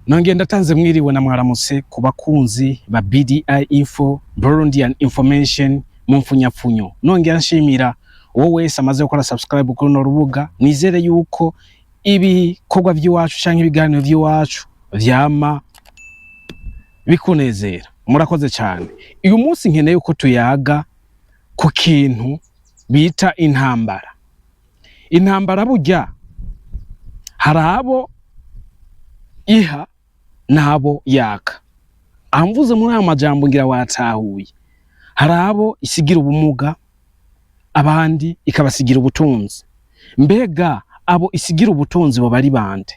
Nonge ndatanze mwiriwe na mwaramutse ku bakunzi ba BDI Info, Burundian Information mu mfunyapfunyo. Nonge nshimira wowe wese amaze gukora subscribe kuri no rubuga. Nizere yuko ibikorwa by'iwacu canke ibiganiro by'iwacu vyama bikunezera. Murakoze cyane. Uyu munsi nkeneye uko tuyaga ku kintu bita intambara. Intambara burya harabo iha nabo yaka. Amvuze muri aya majambo ngira watahuye. Harabo isigira ubumuga, abandi ikabasigira ubutunzi. Mbega abo isigira ubutunzi bo bari bande?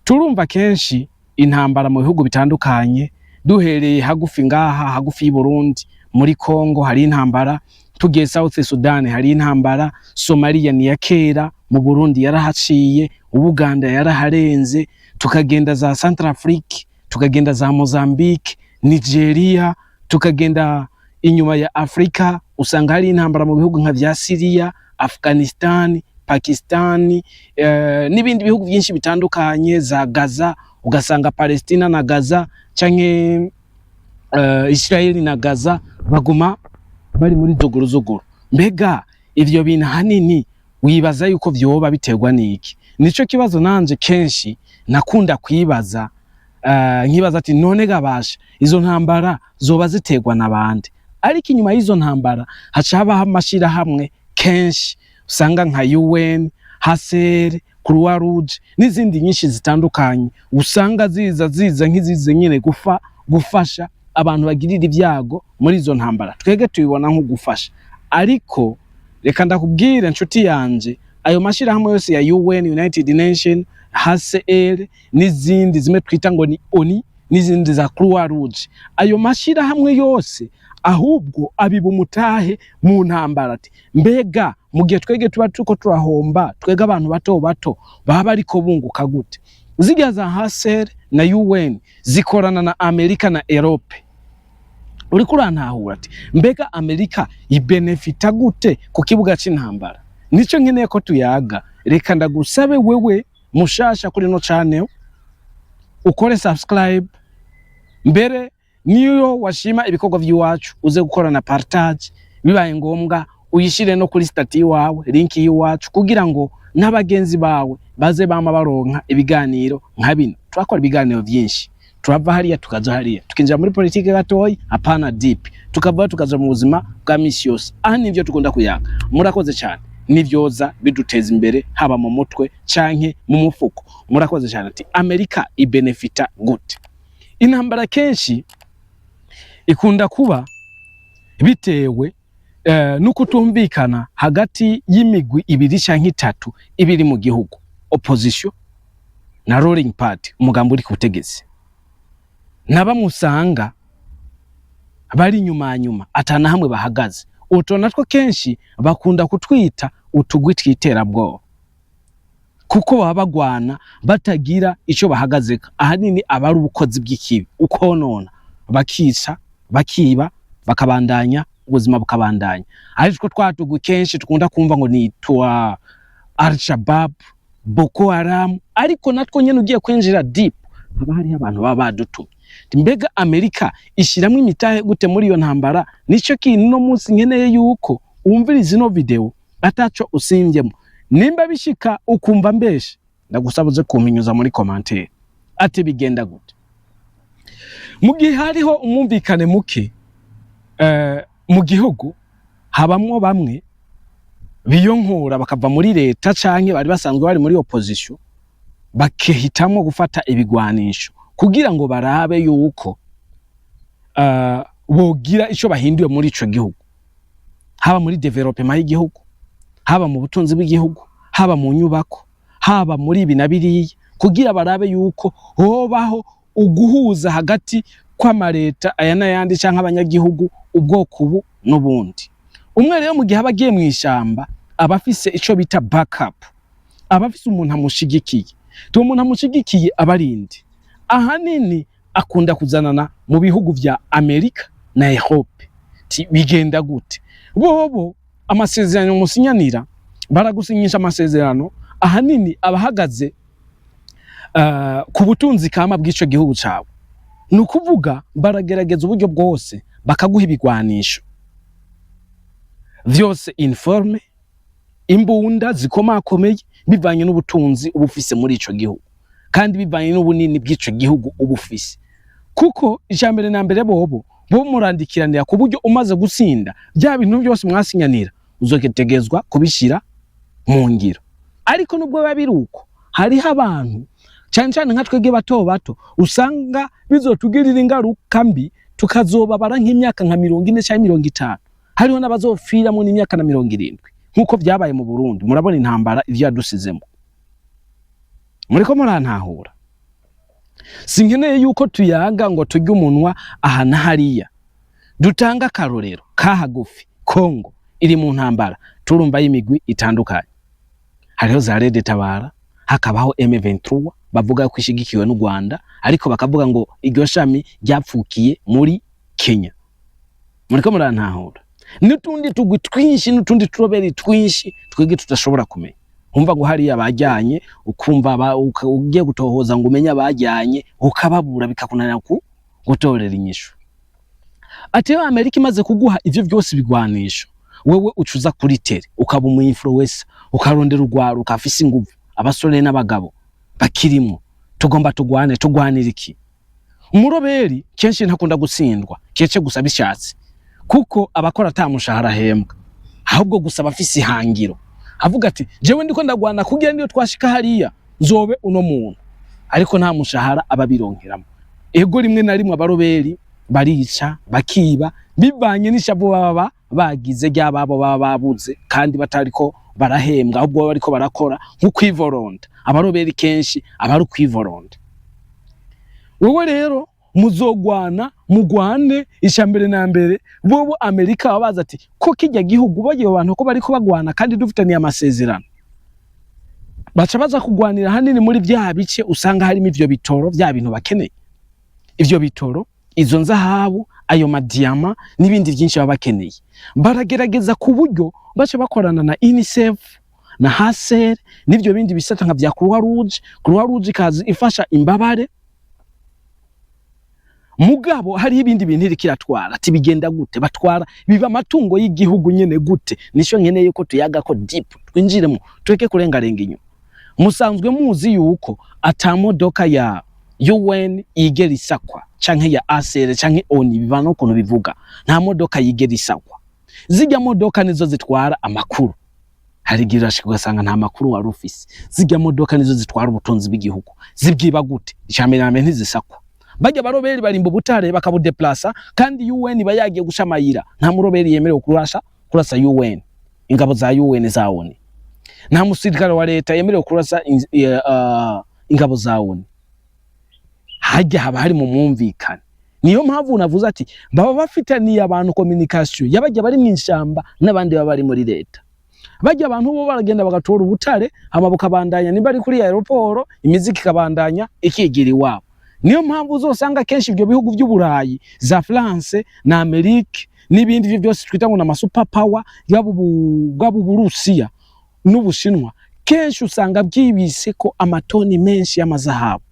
Turumva kenshi intambara mu bihugu bitandukanye, duhereye hagufi ngaha, hagufi y'Uburundi, muri Kongo hari intambara, tugiye South Sudan hari intambara, Somalia ni ya kera, mu Burundi yarahaciye, Uganda yaraharenze, tukagenda za Centrafrique, tukagenda za Mozambique, Nigeria, tukagenda inyuma ya Afrika, usanga hari intambara mu bihugu nka vya Syria, Afghanistan, Pakistan, n'ibindi bihugu byinshi bitandukanye, za Gaza, ugasanga Palestina na Gaza canke Israel na Gaza baguma bari muri zoguruzoguru. Mbega ivyo bintu hanini wibaza yuko vyoba biterwa niki? Nico kibazo nanje kenshi nakunda kwibaza, nkibaza ati none gabasha izo ntambara zoba ziterwa nabandi. Ariko inyuma y'izo ntambara haca habaho amashirahamwe kenshi usanga nka UN, HCR, Croix Rouge n'izindi nyinshi zitandukanye, usanga ziza nk'izize nyine gufasha abantu bagirira ibyago muri izo ntambara. Twege tubibona nko gufasha. Ariko reka ndakubwira nshuti yanje, ayo mashirahamwe yose ya UN, United Nation, HCR n'izindi zimwe twita ngo ni ONU n'izindi za Croix Rouge, ayo mashirahamwe yose ahubwo abiba umutahe mu ntambara. Ati mbega mu gihe twege tuba tuko turahomba, twege abantu bato baba ariko bunguka gute? Zirya za HCR na UN zikorana na Amerika na Europe. Uri kurantahura ati mbega Amerika ibenefita gute ku kibuga c'intambara? Nico nkeneye ko tuyaga. Reka ndagusabe wewe mushasha kuri no channel ukore subscribe, mbere niyo washima ibikorwa by'iwacu uze gukora na partage, bibaye ngombwa uyishire no kuri stati wawe, link y'iwacu, kugira ngo n'abagenzi bawe baze bama baronka ibiganiro nka bino. Turakora ibiganiro byinshi, turava hariya tukaza hariya, tukinjira muri politike gatoyi apana deep, tukava tukaza mu buzima bwa misi yose. Aha nivyo tukunda kuyaga. Murakoze cyane, nivyoza biduteza imbere haba mu mutwe canke mu mufuko. Murakoze cyane. Ati Amerika ibenefita gute? Intambara kenshi ikunda kuba bitewe nukutumvikana hagati y'imigwi ibiri canke itatu ibiri mu gihugu, opposition na ruling party, umugambo uri kubutegetsi. Nabamusanga bari nyuma atana hamwe bahagaze. Utona two kenshi bakunda kutwita utugwi tw'iterabwoba, kuko baba bagwana batagira ico bahagazeka. Ahanini abari ubukozi bw'ikibi, ukonona, bakica, bakiba, bakabandanya ubuzima bukabandanya. Ariko twatugwi kenshi tukunda kumva ngo ni twa Al-Shabaab, Boko Haram, ariko natwo nyene ugiye kwinjira deep haba hari abantu baba badutumye. Mbega Amerika ishiramwe imitahe gute muri iyo ntambara? Nico kintu no munsi nkeneye yuko umviriza ino video ataco usimvyemo. Nimba bishika ukumva mbeshe, ndagusabuze kuminyuza muri commentaire ati bigenda gute. Mu gihe hariho umumvikane muke mu gihugu, habamwo bamwe biyonkora bakava muri leta canke bari basanzwe bari muri opposition, bakehitamwo gufata ibigwanisho kugira ngo barabe yuko bogira ico bahinduye muri ico gihugu, haba muri development y'igihugu, haba mu butunzi bw'igihugu, haba mu nyubako, haba muri ibi na biriya, kugira barabe yuko hobaho uguhuza hagati kw'amareta aya n'ayandi canke abanyagihugu, ubwoko ubu n'ubundi. Umwe rero mu gihe abagiye mu ishamba abafise ico bita backup, abafise umuntu amushigikiye. Tu umuntu amushigikiye abarindi ahanini akunda kuzanana mu bihugu vya Amerika na Europe. Bigenda gute? Bobo amasezerano musinyanira, baragusinyisha amasezerano, ahanini abahagaze ku butunzi kama bw'ico gihugu cabo. Nukuvuga baragerageza uburyo bwose bakaguha ibigwanisho vyose informe, imbunda zikomakomeye bivanye n'ubutunzi ubufise muri ico gihugu kandi bivanye n'ubunini bw'ico gihugu ubufise. Kuko ijambere na mbere bo murandikiranira ku buryo umaze gusinda bya bintu byose mwasinyanira uzoketegezwa kubishira mu ngiro. Ariko nubwo babiruko hariho abantu cyane nka twege bato usanga bizotugirira ingaruka mbi tukazobabara nk'imyaka nka 40 cyangwa 50. Hariho n'abazopfiramo n'imyaka na 70 nkuko byabaye mu Burundi. Murabona intambara ivyo yadusizemo. Muriko murantahura. Sinkeneye yuko tuyaga ngo tujye umunwa aha na hariya. Dutanga karorero kahagufi. Kongo iri mu ntambara, turumva y'imigwi itandukanye. Hariho za Red Tabara, hakabaho M23 bavuga ko ishigikiwe n'u Rwanda, ariko bakavuga ngo iryo shami ryapfukiye muri Kenya. Muriko murantahura. N'utundi tugwi twinshi n'utundi turoberi twinshi twege tutashobora kumenya. Umva ngo hari abajyanye, ukumva ugiye gutohoza ngo umenya abajyanye, ukababura bikakunanira gutorera inyishu. Ati Amerika imaze kuguha ivyo byose bigwanisho, wewe ucuza kuri tere ukaba umu influencer, ukarondera urwaro ukafise inguvu, abasore n'abagabo bakirimo, tugomba tugwanira iki? Umuroberi kenshi ntakunda gutsindwa, kece gusa bishatse, kuko abakora atamushahara hembwa, ahubwo gusa bafise ihangiro. Avuga ati jewe ndiko ndagwana kugira niyo twashika hariya nzobe uno muntu, ariko nta mushahara ababironkeramo. Ego rimwe na rimwe abaroberi barica bakiba bivanye n'ishavu baba bagize ry'ababo baba babuze kandi batariko barahembwa, ahubwo bariko barakora nko kwivoronda. Abaroberi kenshi abaru kwivoronda. Wowe rero muzogwana mugwane ishambere na mbere. Bobo Amerika babaza ati ko kijya gihugu bagiye abantu ko bariko bagwana kandi dufitaniye amasezerano, baca baza kugwanira hanini muri bya bice usanga harimo ivyo bitoro bya bintu bakeneye. Ivyo bitoro, izo nzahabu, ayo madiyama n'ibindi byinshi baba bakeneye. Baragerageza ku buryo baca bakorana na UNICEF na HCR n'ivyo bindi bisata nka bya Croix Rouge kazi ifasha imbabare. Mugabo hari ibindi bintu iri kiratwara, ati bigenda gute? Batwara biba amatungo y'igihugu nyene gute? Nisho nkeneye ko tuyaga ko deep twinjiremo tweke kurengarenga inyuma. Musanzwe muzi yuko atamodoka ya UN igera isakwa canke ya ASR canke ONU bivana ukuntu bivuga, nta modoka yigera isakwa. Zijya modoka nizo zitwara amakuru, hari girashika ugasanga nta makuru wari ufise. Zijya modoka nizo zitwara ubutunzi bw'igihugu, zibwiba gute? Icamename ntizisakwa. Bajya baroberi barimba butare bakabudeplasa kandi UN bayagiye gushamayira. Nta muroberi yemerewe kurasa UN, ingabo za UN zaone. Nta musirikare wa leta yemerewe kurasa ingabo zaone. Hajya haba hari mu mwumvikane. Niyo mpamvu navuze ati baba bafitaniye abantu communication yabajya bari mu ishamba n'abandi baba bari muri leta. Bajya abantu bo baragenda bagatora ubutare amabuka bandanya niba ari kuri aeroport, imiziki kabandanya ikigira iwabo. Niyo mpamvu uzosanga kenshi ibyo bihugu by'Uburayi za France na Amerika n'ibindi byo byose twita ngo na super power yabo Burusiya n'Ubushinwa, kenshi usanga byibise ko amatoni menshi y'amazahabu,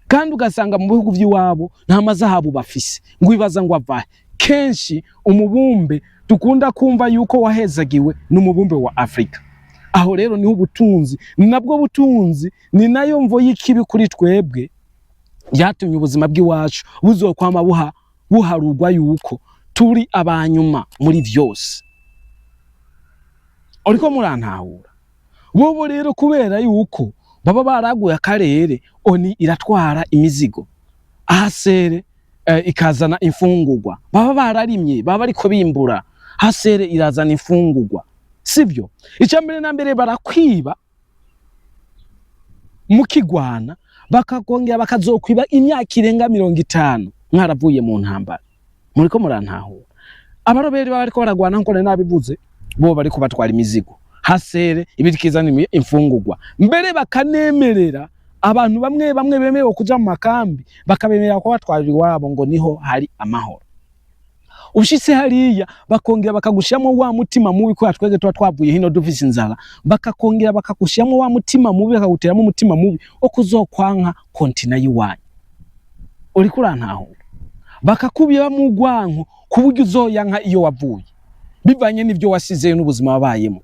kandi ugasanga mu bihugu by'iwabo nta mazahabu bafise. Ngo ibaza ngo avahe. Kenshi umubumbe tukunda kumva yuko wahezagiwe n'umubumbe wa Afrika. Aho rero niho ubutunzi, nabwo butunzi ni nayo mvo y'ikibi kuri twebwe yatumye ubuzima bw'iwacu buzokwama buharugwa yuko turi abanyuma muri vyose. Ariko murantahura. Bobo rero kubera yuko baba baraguye akarere, ONU iratwara imizigo, ASR ikazana imfungurwa, baba bararimye baba ariko bimbura, ASR irazana imfungurwa, sivyo? Icambere na mbere barakwiba mukigwana, bakakongera bakazokwiba imyaka irenga 50 mwaravuye mu ntambara. Muriko murantahura. Abaroberi baba ariko baragwana nkone nabivuze, bo bariko batwara imizigo, ASR ibirikizana imfungurwa. Mbere bakanemerera abantu bamwe bemewe kuja mu makambi, bakabemerera ko batwarira iwabo ngo niho hari amahoro. ushitse hariya bakongera bakagushiramo wa mutima mubi ko twege twavuye hino dufise inzara, bakakongera bakagushiramo wa mutima mubi, bakaguteramo umutima mubi wo kuzokwanka kontina yiwanyu. Uri kurantaho bakakubira mu gwanko kuburyo uzoyanka iyo wavuye bivanye n'ivyo wasize n'ubuzima wabayemo.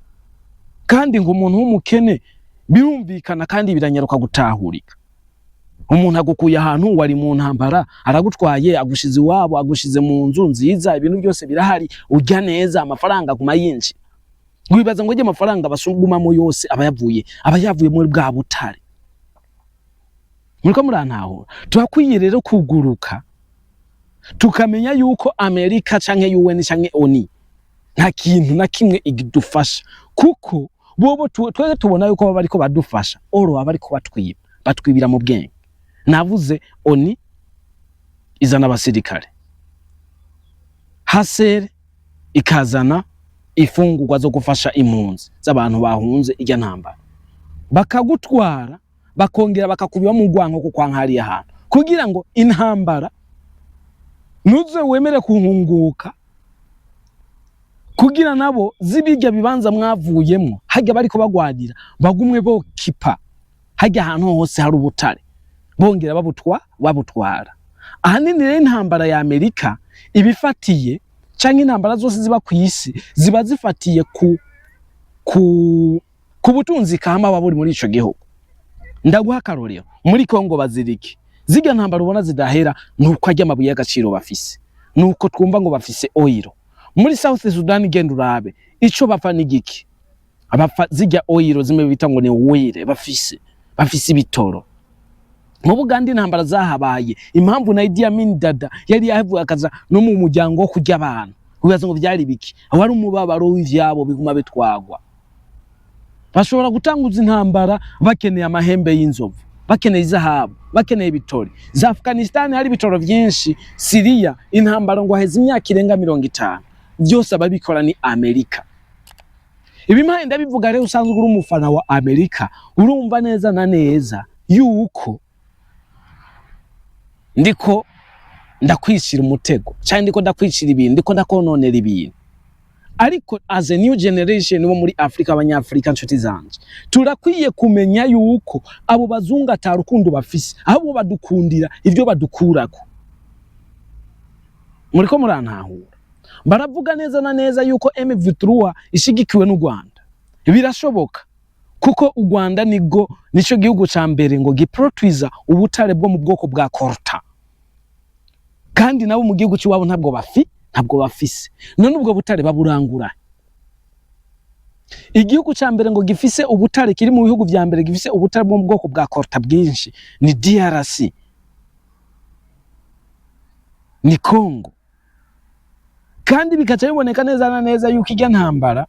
Kandi ngo umuntu w'umukene birumvikana kandi biranyaruka gutahurika. Umuntu agukuye ahantu wari mu ntambara, aragutwaye agushize iwabo, agushize mu nzu nziza, ibintu byose birahari, urya neza, amafaranga kuma yinshi. Wibaza ngo amafaranga basugumamo yose abayavuye muri bwa butare. Muriko murantaho turakwiye rero kuguruka tukamenya yuko Amerika canke UN canke ONU nta kintu na kimwe igidufasha, kuko bobo twege tubona yuko baba bariko badufasha, oro baba bariko batwibira mu bwenge. Navuze ONU izana abasirikare, HCR ikazana ifungurwa zo gufasha impunzi z'abantu bahunze irya ntambara, bakagutwara bakongera bakakubiba mu gwanko ko kwankari ahantu kugira ngo intambara nuze wemere kuhunguka, kugira nabo zibirya bibanza mwavuyemo hajya bariko bagwadira bagumwe bo kipa hajya ahantu hose hari ubutare bongera babutwara. Ahanini rero intambara ya Amerika ibifatiye canke intambara zose ziba ku isi ziba zifatiye ku butunzi kama baburi muri ico gihugu. Ndaguha akarorero muri Kongo baziriki ziga ntambara ubona zidahera nuko ajya amabuye y'agaciro bafise, nuko twumva ngo bafise oil. Muri South Sudan genda urabe ico bapfa n'igiki, abapfa zijya oil zimwe bita ngo ni oil bafise ibitoro. Mu Buganda intambara zahabaye, impamvu na Idi Amin Dada yari yavuye akaza no mu muryango wo kujya abantu, ubibaza ngo byari biki, awari umubabaro w'ivyabo biguma bitwagwa. Bashobora gutanguza intambara bakeneye amahembe y'inzovu, bakeneye izahabu, bakeneye ibitoro. Za Afghanistan hari ibitoro byinshi, Syria intambara ngo heze imyaka irenga 50, byose ababikora ni Amerika. Ibimahenda bivuga rero usanzwe uri umufana wa Amerika, urumva neza na neza yuko ndiko ndakwishira umutego cyane, ndiko ndakwishira ibintu, ndiko ndakononera ibintu. Ariko as a new generation wo muri Afrika, abanyafrika nshuti zanje, turakwiye kumenya yuko abo bazunga atarukundo bafise, ahubwo badukundira ivyo badukurako. Muriko murantahura baravuga neza na neza yuko M23 ishigikiwe n'u Rwanda. Birashoboka kuko u Rwanda nico gihugu ca mbere ngo giproduiza ubutare bwo mu bwoko bwa coltan, kandi nabo mu gihugu cy'iwabo ntabwo bafise. None ubwo butare baburangura. Igihugu ca mbere ngo gifise ubutare kiri mu bihugu vya mbere gifise ubutare bwo mu bwoko bwa coltan bwinshi ni DRC, ni Congo. Kandi bikaca biboneka neza na neza yuko irya ntambara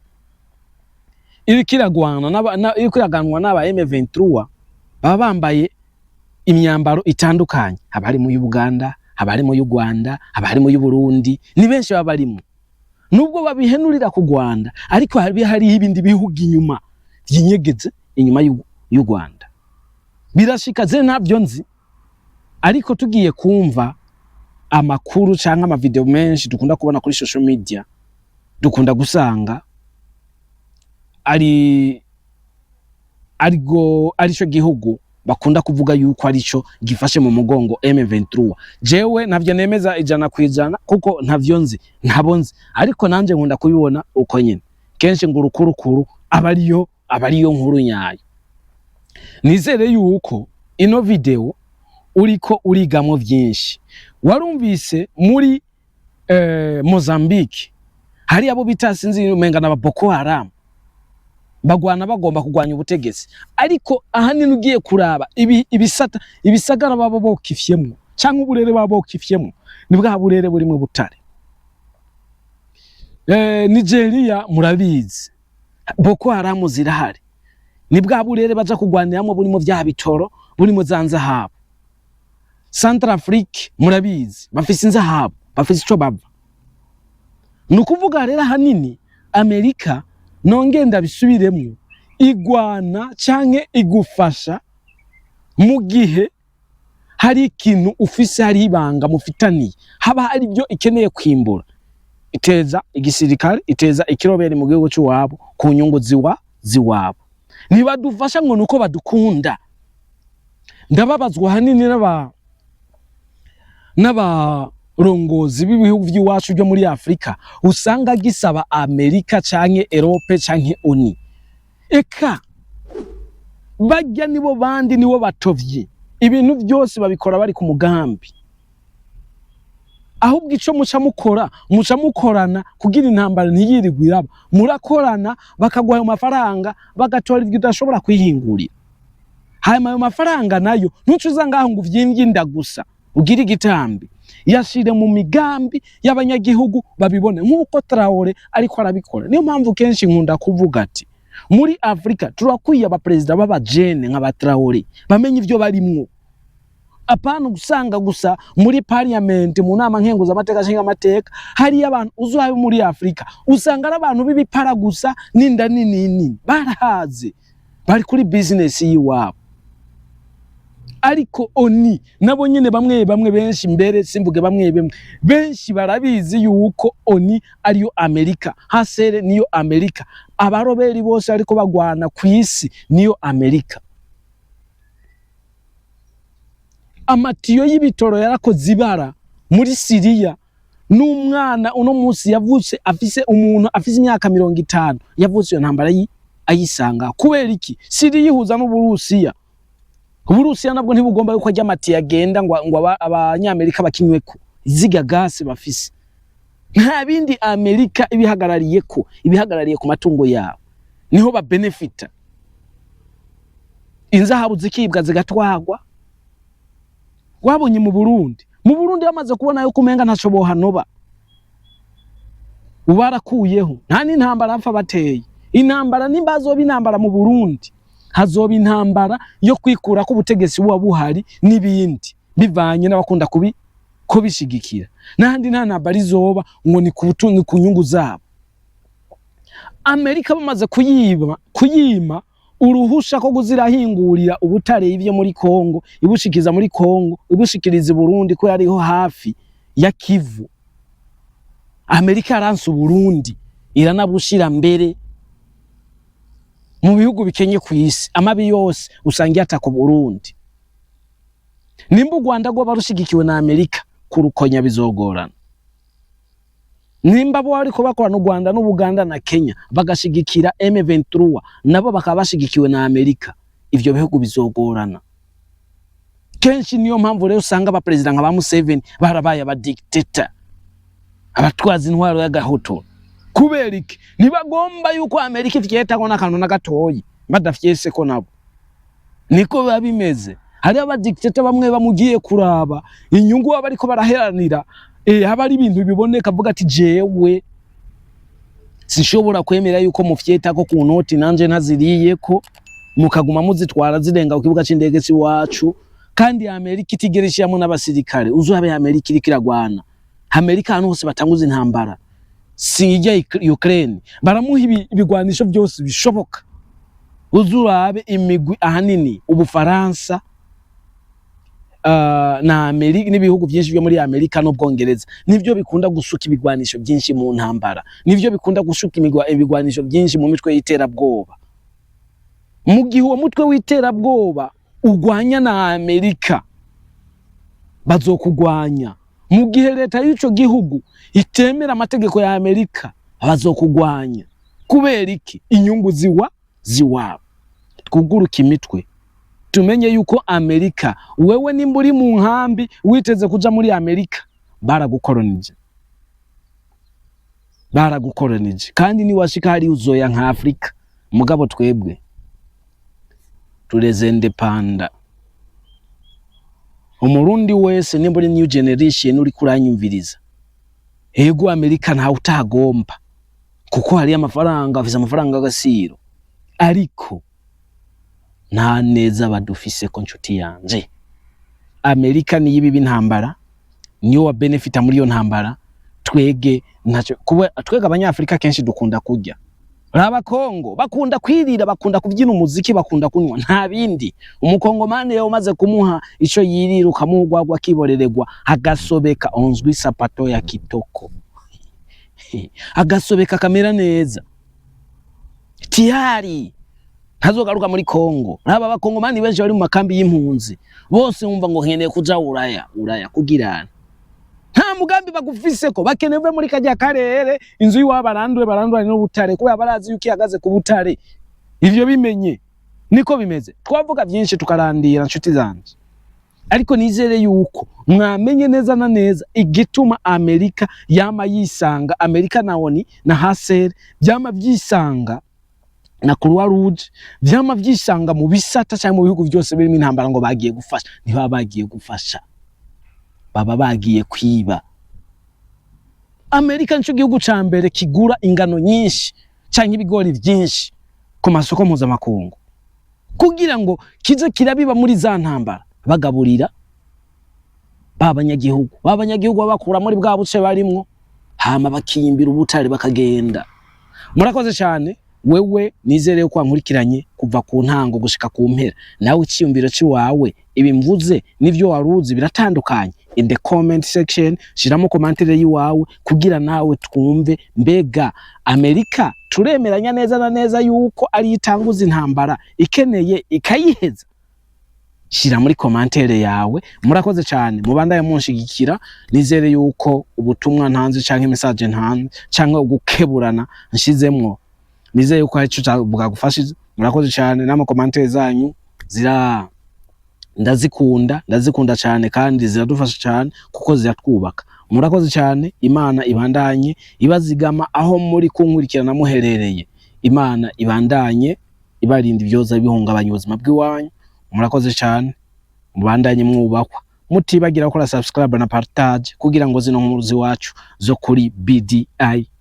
irikiraganwa n'aba M23 baba bambaye imyambaro itandukanye, abari mu Uganda, abari mu Rwanda, abari mu Burundi, ni benshi baba barimo. Nubwo babihenurira ku Rwanda, ariko hari ibindi bihugu inyuma vyinyegeze inyuma y'u Rwanda. Birashika ze ntabyo nzi, ariko tugiye kumva amakuru canke ama video menshi dukunda kubona kuri social media, dukunda gusanga arico gihugu bakunda kuvuga yuko arico gifashe mu mugongo M23. Jewe navyo nemeza 100% kuko ntavyo nzi, ntabonzi, ariko nanje nkunda kubibona uko nyene. Kenshi ngo urukurukuru abariyo nkuru nyayo. Nizere yuko ino video uriko urigamo vyinshi. Warumvise muri Mozambique hari abo bitasinzi umenga na Boko Haram bagwana bagomba kugwanya ubutegetsi, ariko ahanini ugiye kuraba ibisagara babo bokifyemwo canke uburere babo bokifyemwo ni bwa burere buri mu butare. Nigeria murabizi Boko Haram zirahari, ni bwa burere baza kugwaniramo buri mu vya bitoro, buri mu zanzahabu. Centrafrique murabizi bafise inzahabu, bafise ico bava. Nukuvuga rero hanini Amerika nongenda bisubiremwo igwana canke igufasha mu gihe hari ikintu ufise, hari ibanga mufitaniye, haba hari byo ikeneye kwimbura. iteza igisirikare, iteza ikiroberi mu gihugu cy'uwabo ku nyungu ziwabo. Ntibadufasha ngo nuko badukunda. Ndababazwa hanini n'abarongozi b'ibihugu by'iwacu byo muri Afrika usanga gisaba Amerika canke Europe canke ONU. Eka bajya nibo bandi nibo batovye ibintu byose babikora bari ku mugambi. Ahubwo ico muca mukorana kugira intambara ntiyirigwiraba, murakorana bakaguha ayo mafaranga bagatora ibyo udashobora kwihingurira. Hanyuma ayo mafaranga nayo ntucuza ngaho ngo uvyimbyinda gusa ugira igitambi, yashire mu migambi y'abanyagihugu babibone nk'uko Traore ariko arabikora. Niyo mpamvu kenshi nkunda kuvuga ati muri Afrika turakwiye abaperezida b'abajene nka Traore bamenye ivyo barimwo. Apana gusanga gusa muri parliament mu nama nkenguza amateka nshinga amateka hari abantu uzuhaye muri Afrika usanga ari abantu b'ibipara gusa ninda nini barahaze bari kuri business yiwabo. Ariko ONU nabo nyene bamwe benshi mbere simvuge bamwe benshi barabizi yuko ONU ariyo Amerika, hasere niyo Amerika, abaroberi bose ariko bagwana kwisi niyo Amerika. Amatiyo y'ibitoro yarakoze ibara muri Syria. N'umwana uno munsi yavutse afise umuntu afise imyaka 50 yavutse iyo ntambara ayisanga. Kubera iki? Syria yihuza n'Uburusiya. Uburusiya nabwo ntibugomba yuko ajya amatiyo agenda ngo abanyamerika bakinyweko ziga gasi bafise. Nta bindi Amerika ibihagarariye ku matungo yabo niho ba benefita. Inzahabu zikibwa zigatwagwa. Wabonye mu Burundi bamaze kubona yuko umenga ntaco bohanoba, ubarakuyeho nta n'intambara apfa bateye. Intambara nimbazoba intambara mu Burundi hazoba intambara yo kwikura ko ubutegetsi buba buhari n'ibindi bivanye n'abakunda kubishigikira. Nandi nta ntambara izoba ngo ni ku nyungu zabo. Amerika bamaze kuyima uruhusha ko guzirahingurira ubutare ivyo muri Kongo, ibushikiza muri Kongo, ibushikiriza Burundi ko yariho hafi ya Kivu. Amerika aranse Burundi iranabushira mbere mu bihugu bikenye kwisi. Amabi yose usangiye atako Burundi. Nimba u Rwanda rwo barushigikiwe na Amerika kurukonya bizogorana. Nimba bo ariko bakorana n'u Rwanda n'Ubuganda na Kenya bagashigikira M23 nabo bakaba bashigikiwe na Amerika, ivyo bihugu bizogorana. Kenshi niyo mpamvu rero usanga aba president nka ba Museveni barabaye aba dictator, abatwaza intwaro y'agahoto. Kubera iki? Ntibagomba yuko Amerika ifyeta ko nakantu na gatoyi badafyese ko nabo. Niko biba bimeze. Hari aba dictator bamwe bamugiye kuraba inyungu aba ariko baraheranira. Haba ari ibintu biboneka avuga ati jewe sinshobora kwemera yuko mufyeta ko ku noti nanje ntaziriye ko mukaguma muzitwara zirenga ku kibuga c'indege cy'iwacu. Kandi Amerika itigereshiyamo n'abasirikare uzuhabe Amerika iri kiragwana. Amerika hano hose batanguza intambara sijya Ukraine baramuha ibigwanisho byose bishoboka. Uzurabe imigwi ahanini Ubufaransa na Amerika n'ibihugu byinshi byo muri Amerika no Bwongereza nivyo bikunda gusuka ibigwanisho byinshi mu ntambara, nivyo bikunda gusuka ibigwanisho byinshi mu mitwe y'iterabwoba. Mu gihe uwo mutwe w'iterabwoba ugwanya na Amerika bazokugwanya. Mu gihe leta y'ico gihugu itemera amategeko ya Amerika bazokugwanya. Kubera iki? Inyungu ziwabo. Twuguruka imitwe tumenye yuko Amerika, wewe nimba uri mu nkambi witeze kuja muri Amerika baragukoronije kandi ni washika hari uzoya nka Afrika. Mugabo twebwe tureze indepanda. Umurundi wese nimba uri new generation uri kuranyumviriza, ego Amerika nta utagomba kuko hari amafaranga, afise amafaranga agasiro, ariko nta neza badufise ko nshuti yanje. Amerika ni yibi intambara niyo wa benefita muri yo ntambara. Twege ntaco kuba twega abanyafrika kenshi dukunda kurya. Raba Kongo bakunda kwirira, bakunda kuvyina umuziki, bakunda kunywa, nta bindi. Umukongomane yo umaze kumuha ico yirira ukamuhugwagwa kiboreregwa hagasobeka onzwi sapato ya kitoko. agasobeka kamera neza tiyari ntazogaruka muri Kongo. Raba abakongomani benshi bari mu makambi y'impunzi bose umva ngo nkeneye kuja uraya kugirana nta mugambi bagufise ko bakeneye muri kajya karere inzu y'wabarandwe n'ubutare kuba barazi yuko ihagaze ku butare. Ivyo bimenye niko bimeze. Twavuga byinshi tukarandira nshuti zanje, ariko nizere yuko mwamenye neza na neza igituma Amerika yama yisanga, Amerika na ONU na HCR byama byisanga na Croix Rouge vyama vyisanga mu bisata cyangwa mu bihugu byose birimo intambara ngo bagiye gufasha. Niba bagiye gufasha baba bagiye kwiba. Amerika nico gihugu ca mbere kigura ingano nyinshi cyangwa ibigori byinshi ku masoko mpuzamakungu kugira ngo kize kirabiba muri za ntambara bagaburira babanyagihugu babakura muri bwa buce barimwo hama bakiyimbira ubutare bakagenda. Murakoze cyane. Wewe nizere ko wankurikiranye kuva ku ntango gushika ku mpera. Nawe iciyumviro ciwawe ibimvuze nivyo waruzi biratandukanye. In the comment section shiramo commentaire yiwawe kugira nawe twumve mbega Amerika turemeranya neza na neza yuko ari itanguza intambara ikeneye ikayiheza. Shira muri commentaire yawe. Murakoze cyane mubandaye munshigikira. Nizere yuko ubutumwa ntanze canke message ntanze canke ugukeburana nshizemwo nizeye yuko hari cyo bwagufashije. Murakoze cyane nama commentaire zanyu ndazikunda cyane kandi ziradufasha cyane kuko ziratwubaka. Murakoze cyane. Imana ibandanye ibazigama aho muri kunkurikirana muherereye. Imana ibandanye ibarinda ibyoza bihungabanya ubuzima bw'iwanyu. Murakoze cyane. Mubandanye mwubakwa mutibagira gukora subscribe na partage kugira ngo zino nkuru ziwacu zo kuri BDI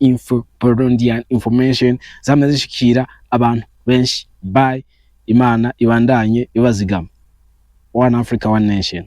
Info Burundian Information zameze zishikira abantu benshi. Bye. Imana ibandanye ibazigama. One Africa, one nation.